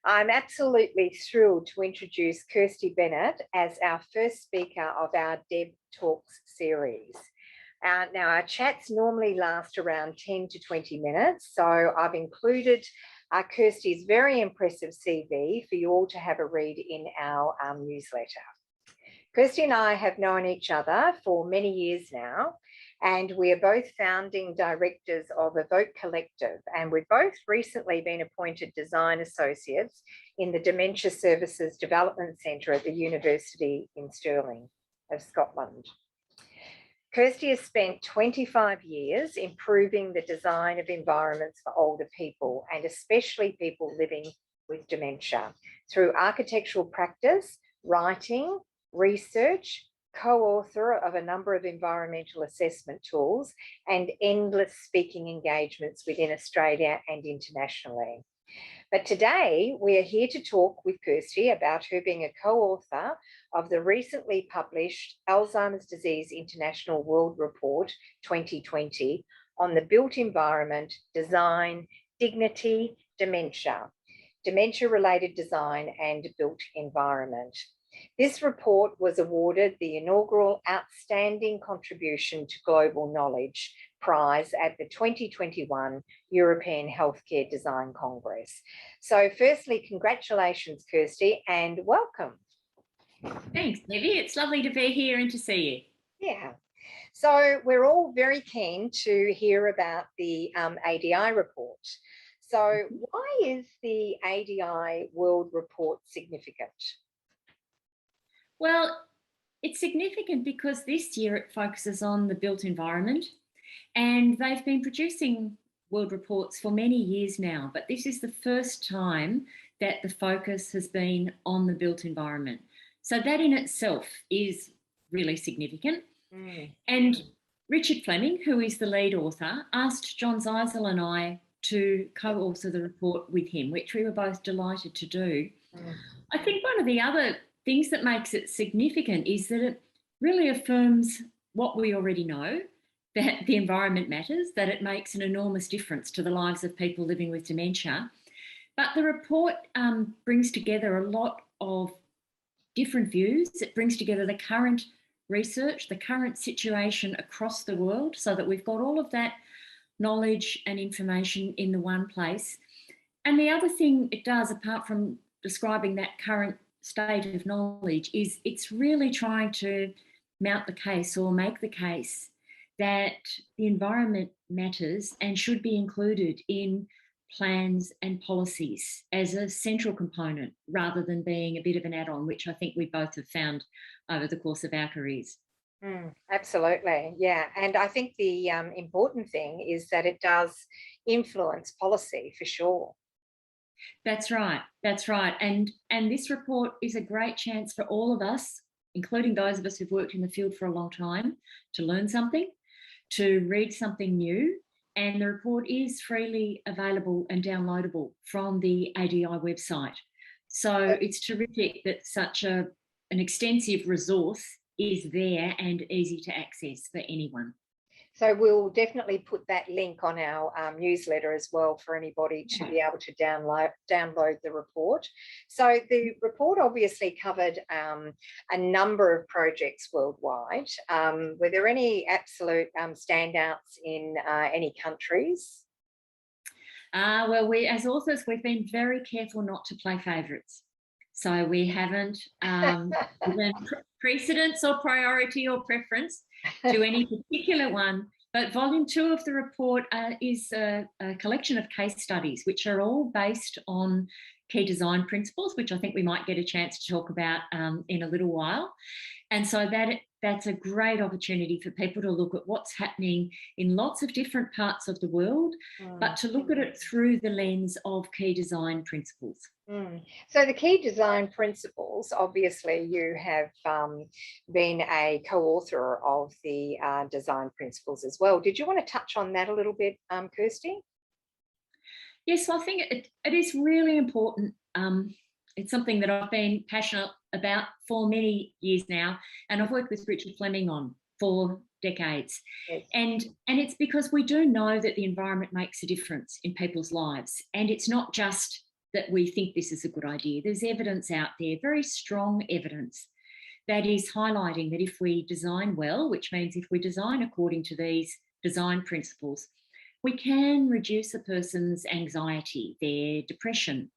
I'm absolutely thrilled to introduce Kirsty Bennett as our first speaker of our DEB Talks series. Now, our chats normally last around 10 to 20 minutes, so I've included Kirsty's very impressive CV for you all to have a read in our newsletter. Kirsty and I have known each other for many years now, and we are both founding directors of Evoke Collective, and we've both recently been appointed design associates in the Dementia Services Development Centre at the University in Stirling of Scotland. Kirsty has spent 25 years improving the design of environments for older people, and especially people living with dementia, through architectural practice, writing, research, co-author of a number of environmental assessment tools, and endless speaking engagements within Australia and internationally. But today we are here to talk with Kirsty about her being a co-author of the recently published Alzheimer's Disease International World Report 2020 on the built environment, design, dignity, dementia-related design and built environment. This report was awarded the inaugural Outstanding Contribution to Global Knowledge Prize at the 2021 European Healthcare Design Congress. So firstly, congratulations, Kirsty, and welcome. Thanks, Debbie. It's lovely to be here and to see you. Yeah. So we're all very keen to hear about the ADI report. So why is the ADI World Report significant? Well, it's significant because this year it focuses on the built environment, and they've been producing world reports for many years now, but this is the first time that the focus has been on the built environment. So that in itself is really significant. And Richard Fleming, who is the lead author, asked John Zeisel and I to co-author the report with him, which we were both delighted to do. I think one of the other things that makes it significant is that it really affirms what we already know, that the environment matters, that it makes an enormous difference to the lives of people living with dementia. But the report brings together a lot of different views. It brings together the current research, the current situation across the world, so that we've got all of that knowledge and information in the one place. And the other thing it does, apart from describing that current state of knowledge, is it's really trying to mount the case or make the case that the environment matters and should be included in plans and policies as a central component rather than being a bit of an add-on, which I think we both have found over the course of our careers. Absolutely, yeah. And I think the important thing is that it does influence policy for sure. That's right. That's right. And this report is a great chance for all of us, including those of us who've worked in the field for a long time, to learn something, to read something new. And the report is freely available and downloadable from the ADI website. So it's terrific that such an extensive resource is there and easy to access for anyone. So we'll definitely put that link on our newsletter as well for anybody to be able to download the report. So the report obviously covered a number of projects worldwide. Were there any absolute standouts in any countries? Well, we as authors, we've been very careful not to play favourites. So we haven't given precedence or priority or preference to any particular one, but volume 2 of the report is a collection of case studies, which are all based on key design principles, which I think we might get a chance to talk about in a little while. And so that's a great opportunity for people to look at what's happening in lots of different parts of the world, but to look at it through the lens of key design principles. So the key design principles, obviously you have been a co-author of the design principles as well. Did you want to touch on that a little bit, Kirsty? Yes, well, I think it is really important. It's something that I've been passionate about for many years now, and I've worked with Richard Fleming on for decades. Yes. And it's because we do know that the environment makes a difference in people's lives, and it's not just that we think this is a good idea. There's evidence out there, very strong evidence, that is highlighting that if we design well, which means if we design according to these design principles, we can reduce a person's anxiety, their depression,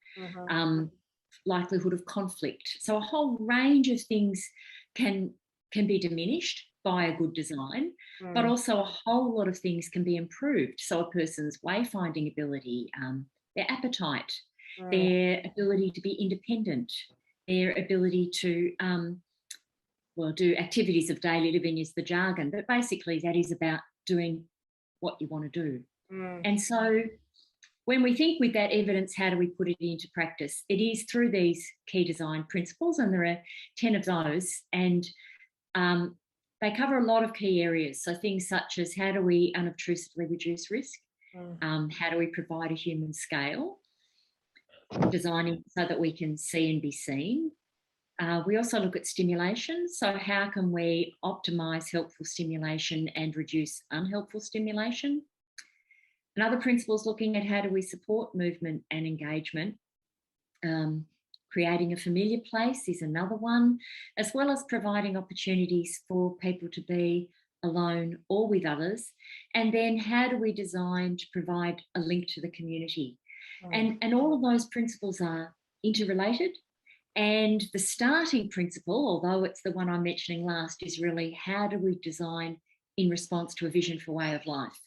likelihood of conflict. So a whole range of things can be diminished by a good design, but also a whole lot of things can be improved. So a person's wayfinding ability, their appetite, their ability to be independent, their ability to do activities of daily living is the jargon, but basically that is about doing what you want to do. And so when we think with that evidence, how do we put it into practice? It is through these key design principles, and there are 10 of those, and they cover a lot of key areas. So things such as how do we unobtrusively reduce risk? How do we provide a human scale? Designing so that we can see and be seen. We also look at stimulation. So how can we optimise helpful stimulation and reduce unhelpful stimulation? Another principle is looking at how do we support movement and engagement. Creating a familiar place is another one, as well as providing opportunities for people to be alone or with others. And then how do we design to provide a link to the community? And all of those principles are interrelated. And the starting principle, although it's the one I'm mentioning last, is really how do we design in response to a vision for way of life?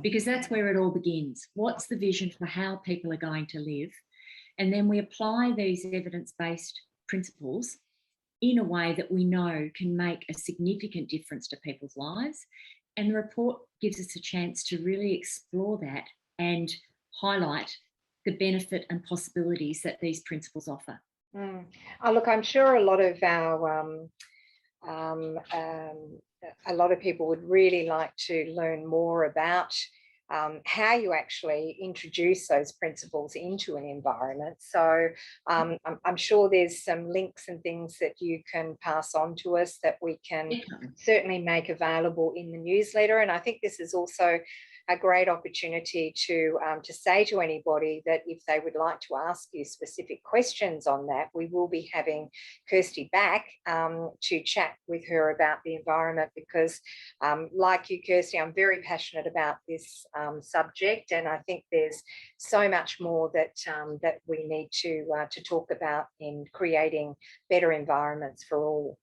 Because that's where it all begins. What's the vision for how people are going to live? And then we apply these evidence-based principles in a way that we know can make a significant difference to people's lives. And the report gives us a chance to really explore that and highlight the benefit and possibilities that these principles offer. Oh, look, I'm sure a lot of people would really like to learn more about how you actually introduce those principles into an environment. So I'm sure there's some links and things that you can pass on to us that we can certainly make available in the newsletter. And I think this is also a great opportunity to say to anybody that if they would like to ask you specific questions on that, we will be having Kirsty back to chat with her about the environment, because like you, Kirsty, I'm very passionate about this subject, and I think there's so much more that that we need to talk about in creating better environments for all.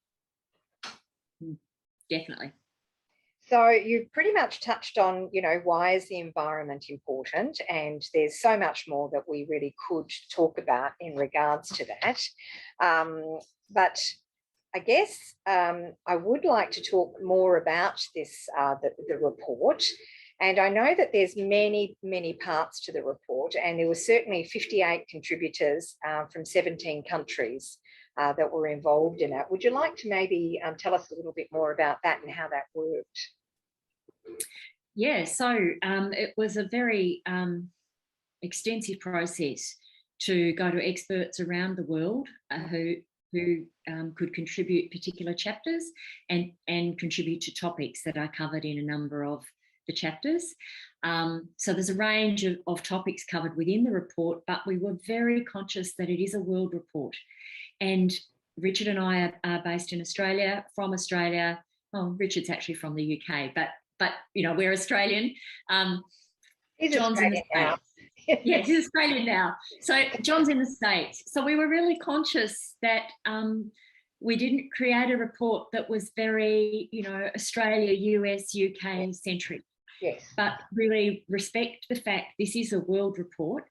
Definitely. So you've pretty much touched on, you know, why is the environment important? And there's so much more that we really could talk about in regards to that. But I guess I would like to talk more about this, the report. And I know that there's many, many parts to the report, and there were certainly 58 contributors from 17 countries that were involved in it. Would you like to maybe tell us a little bit more about that and how that worked? Yeah, so it was a very extensive process to go to experts around the world who could contribute particular chapters and contribute to topics that are covered in a number of the chapters. So there's a range of topics covered within the report, but we were very conscious that it is a world report. And Richard and I are based in Australia, from Australia. Well, Richard's actually from the UK, but you know, we're Australian. He's John's Australian now. Yeah, he's Australian now. So John's in the States. So we were really conscious that we didn't create a report that was very, you know, Australia, US, UK centric. Yes. But really respect the fact this is a world report.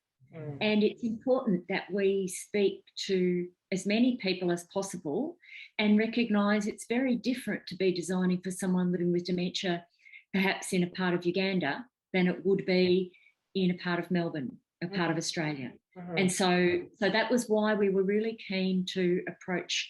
And it's important that we speak to as many people as possible and recognise it's very different to be designing for someone living with dementia, perhaps in a part of Uganda, than it would be in a part of Melbourne, a part of Australia. And so that was why we were really keen to approach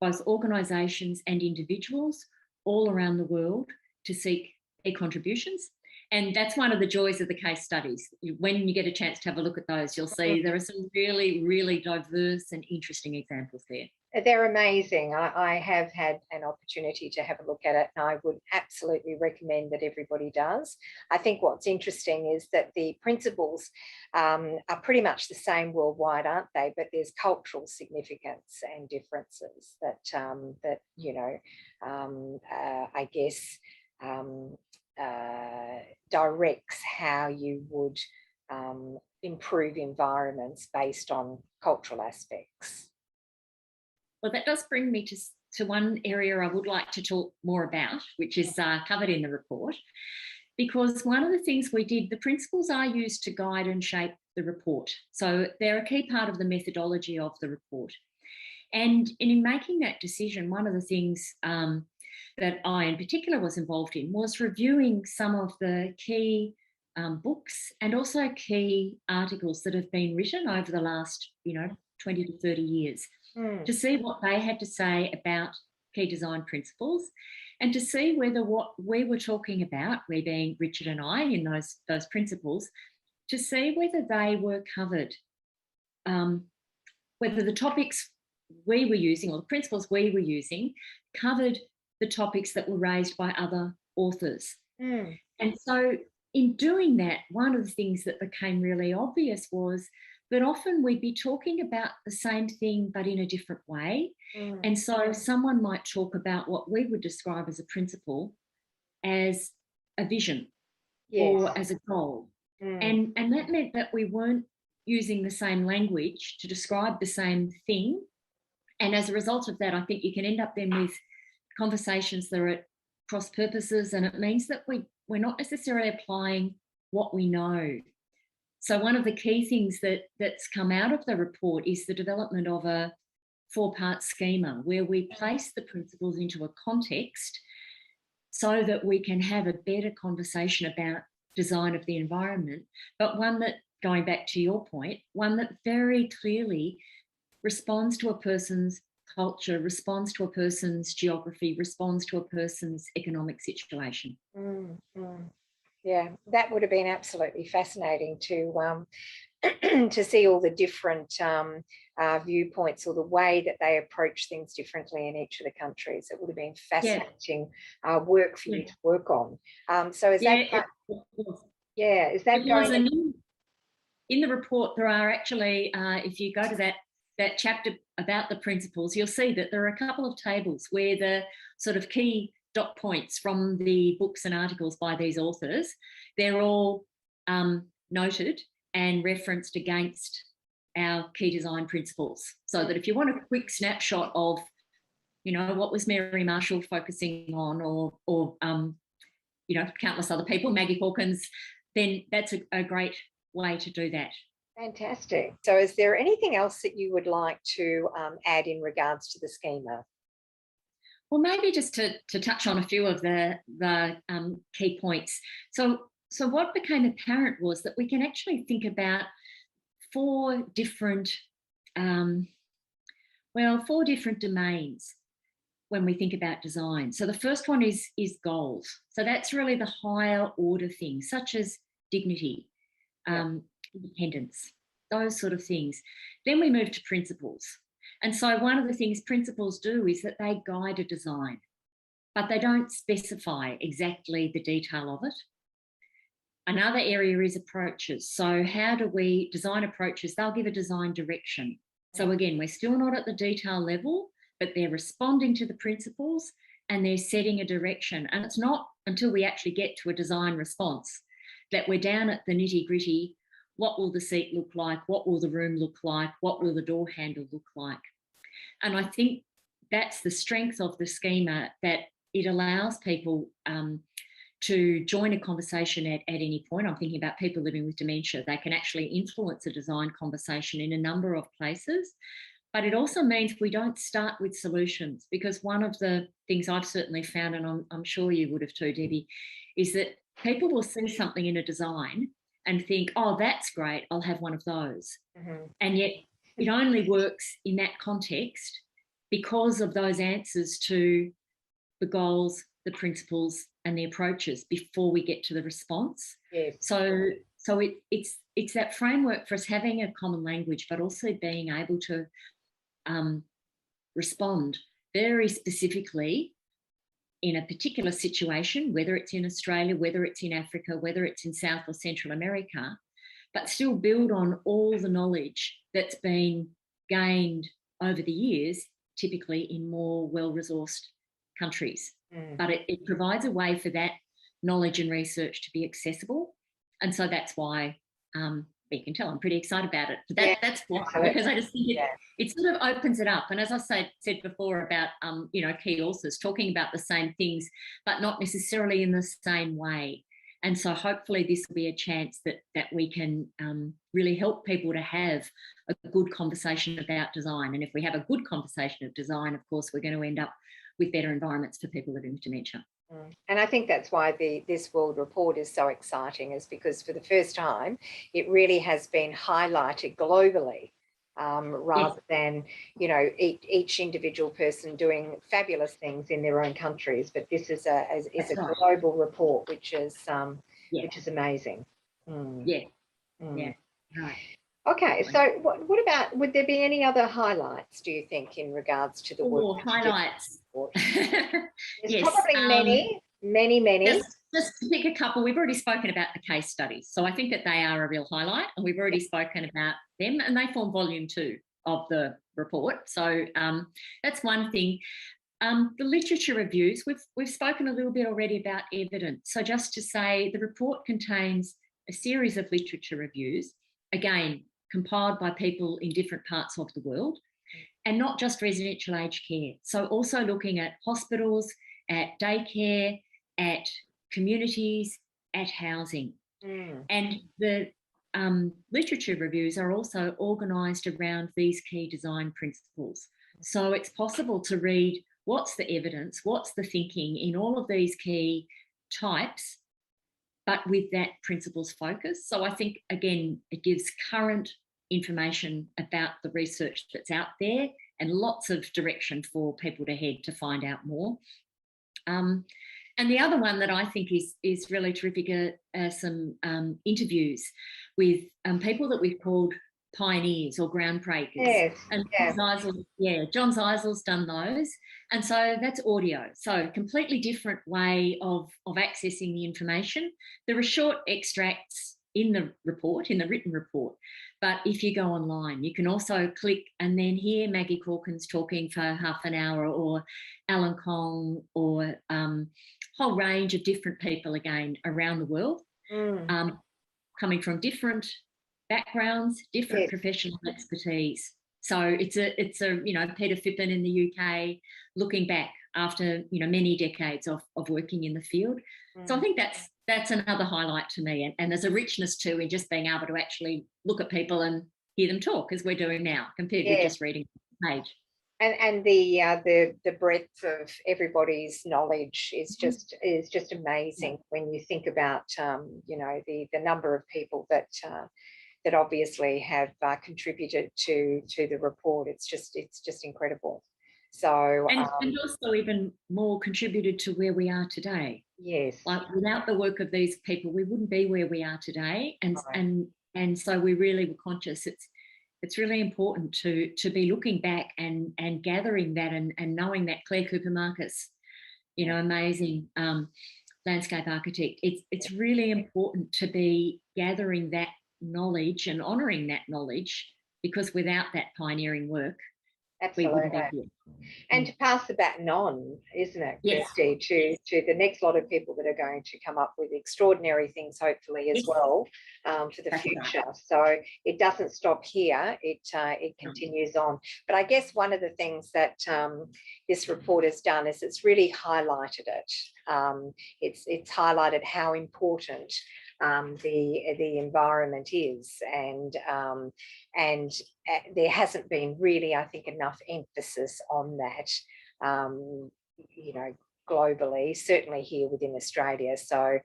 both organisations and individuals all around the world to seek their contributions. And that's one of the joys of the case studies. When you get a chance to have a look at those, you'll see there are some really, really diverse and interesting examples there. They're amazing. I have had an opportunity to have a look at it, and I would absolutely recommend that everybody does. I think what's interesting is that the principles are pretty much the same worldwide, aren't they? But there's cultural significance and differences that I guess directs how you would improve environments based on cultural aspects. Well, that does bring me to one area I would like to talk more about, which is covered in the report, because one of the things we did, the principles are used to guide and shape the report. So they're a key part of the methodology of the report. And in making that decision, one of the things that I in particular was involved in was reviewing some of the key books and also key articles that have been written over the last 20 to 30 years to see what they had to say about key design principles, and to see whether what we were talking about, we being Richard and I in those principles, to see whether they were covered, whether the topics we were using or the principles we were using covered the topics that were raised by other authors. And so in doing that, one of the things that became really obvious was that often we'd be talking about the same thing but in a different way. And so someone might talk about what we would describe as a principle as a vision or as a goal. And that meant that we weren't using the same language to describe the same thing. And as a result of that, I think you can end up then with conversations that are at cross purposes, and it means that we're not necessarily applying what we know. So one of the key things that's come out of the report is the development of a 4-part schema where we place the principles into a context so that we can have a better conversation about design of the environment, but one that, going back to your point, one that very clearly responds to a person's culture, responds to a person's geography, responds to a person's economic situation. Yeah, that would have been absolutely fascinating to to see all the different viewpoints or the way that they approach things differently in each of the countries. It would have been fascinating work for you to work on. So is that going? In the report, there are actually, if you go to that chapter about the principles, you'll see that there are a couple of tables where the sort of key dot points from the books and articles by these authors, they're all noted and referenced against our key design principles. So that if you want a quick snapshot of, what was Mary Marshall focusing on, or countless other people, Maggie Hawkins, then that's a great way to do that. Fantastic. So is there anything else that you would like to add in regards to the schema? Well, maybe just to touch on a few of the key points. So what became apparent was that we can actually think about four different domains when we think about design. So the first one is goals. So that's really the higher order things, such as dignity, independence, those sort of things. Then we move to principles. And so one of the things principles do is that they guide a design, but they don't specify exactly the detail of it. Another area is approaches. So how do we design approaches? They'll give a design direction. So again, we're still not at the detail level, but they're responding to the principles and they're setting a direction. And it's not until we actually get to a design response that we're down at the nitty-gritty. What will the seat look like? What will the room look like? What will the door handle look like? And I think that's the strength of the schema, that it allows people to join a conversation at any point. I'm thinking about people living with dementia. They can actually influence a design conversation in a number of places. But it also means we don't start with solutions, because one of the things I've certainly found, and I'm sure you would have too, Debbie, is that people will see something in a design and think, oh, that's great, I'll have one of those. And yet it only works in that context because of those answers to the goals, the principles and the approaches before we get to the response. So it's that framework for us having a common language, but also being able to respond very specifically in a particular situation, whether it's in Australia, whether it's in Africa, whether it's in South or Central America, but still build on all the knowledge that's been gained over the years, typically in more well-resourced countries. But it provides a way for that knowledge and research to be accessible. And so that's why you can tell I'm pretty excited about it. But that's why, because I just think it sort of opens it up. And as I said before about, key authors talking about the same things, but not necessarily in the same way. And so hopefully this will be a chance that we can really help people to have a good conversation about design. And if we have a good conversation of design, of course, we're going to end up with better environments for people living with dementia. And I think that's why this World Report is so exciting, is because for the first time, it really has been highlighted globally, rather than, each individual person doing fabulous things in their own countries. But this is a global report, which is amazing. Right. Okay, so what about, would there be any other highlights, do you think, in regards to the work? Highlights. There's probably many. Just to pick a couple, we've already spoken about the case studies. So I think that they are a real highlight, and we've already spoken about them, and they form volume 2 of the report. So that's one thing. The literature reviews, we've spoken a little bit already about evidence. So just to say, the report contains a series of literature reviews, again, compiled by people in different parts of the world, and not just residential aged care. So also looking at hospitals, at daycare, at communities, at housing. And the literature reviews are also organised around these key design principles. So it's possible to read what's the evidence, what's the thinking in all of these key types, but with that principles focus. So I think, again, it gives current information about the research that's out there and lots of direction for people to head to find out more. And the other one that I think is really terrific are some interviews with people that we've called pioneers or groundbreakers. Yes, and John Zeisel's done those. And so that's audio. So completely different way of accessing the information. There are short extracts in the report, in the written report. But if you go online, you can also click and then hear Maggie Corkins talking for half an hour, or Alan Kong, or a whole range of different people, again, around the world, coming from different backgrounds, different professional expertise. So it's a Peter Phippen in the UK looking back after many decades of working in the field. So I think that's another highlight to me, and there's a richness too in just being able to actually look at people and hear them talk, as we're doing now, compared with just reading the page. And the breadth of everybody's knowledge is just amazing when you think about the number of people that obviously have contributed to the report. It's just incredible. So and also even more contributed to where we are today. Yes. Like without the work of these people, we wouldn't be where we are today. And so we really were conscious. It's really important to be looking back and gathering that and knowing that Claire Cooper Marcus, amazing landscape architect. It's really important to be gathering that knowledge and honouring that knowledge, because without that pioneering work, absolutely, we wouldn't be here. And to pass the baton on, isn't it, Kirsty, to the next lot of people that are going to come up with extraordinary things, hopefully, as well, for the future. Right. So it doesn't stop here, it continues on. But I guess one of the things that this report has done is it's really highlighted it. It's highlighted how important the environment is, and there hasn't been really, I think, enough emphasis on that, globally, certainly here within Australia. So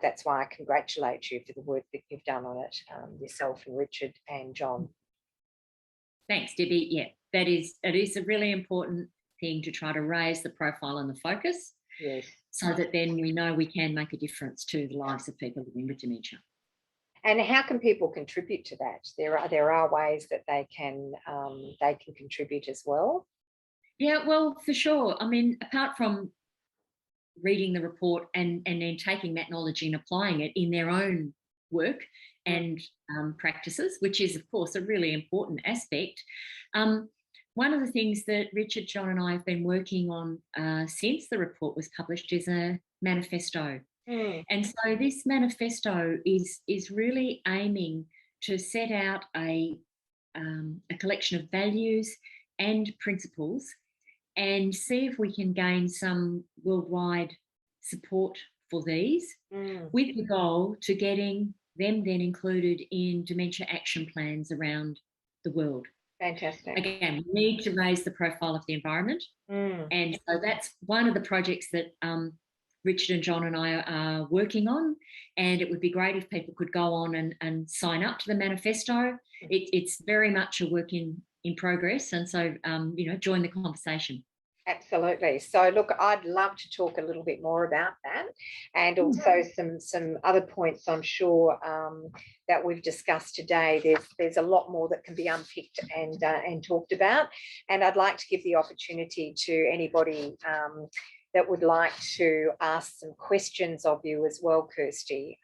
that's why I congratulate you for the work that you've done on it, yourself and Richard and John. Thanks, Debbie. Yeah, it is a really important thing to try to raise the profile and the focus. Yes. So that then we know we can make a difference to the lives of people living with dementia. And how can people contribute to that? There are ways that they can contribute as well. Yeah, well, for sure. I mean, apart from reading the report and then taking that knowledge and applying it in their own work and practices, which is, of course, a really important aspect. One of the things that Richard, John, and I have been working on since the report was published is a manifesto. And so this manifesto is really aiming to set out a collection of values and principles and see if we can gain some worldwide support for these with the goal to getting them then included in dementia action plans around the world. Fantastic. Again, we need to raise the profile of the environment. And so that's one of the projects that Richard and John and I are working on. And it would be great if people could go on and sign up to the manifesto. It's very much a work in progress. And so, join the conversation. Absolutely. So look, I'd love to talk a little bit more about that, and also some other points I'm sure that we've discussed today. There's a lot more that can be unpicked and talked about, and I'd like to give the opportunity to anybody that would like to ask some questions of you as well, Kirsty,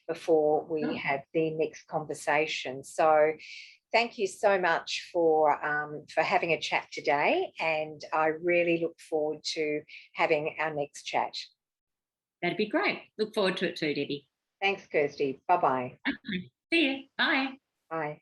before we have the next conversation. So thank you so much for having a chat today, and I really look forward to having our next chat. That'd be great. Look forward to it too, Debbie. Thanks, Kirsty. Bye-bye. Okay. See you. Bye. Bye.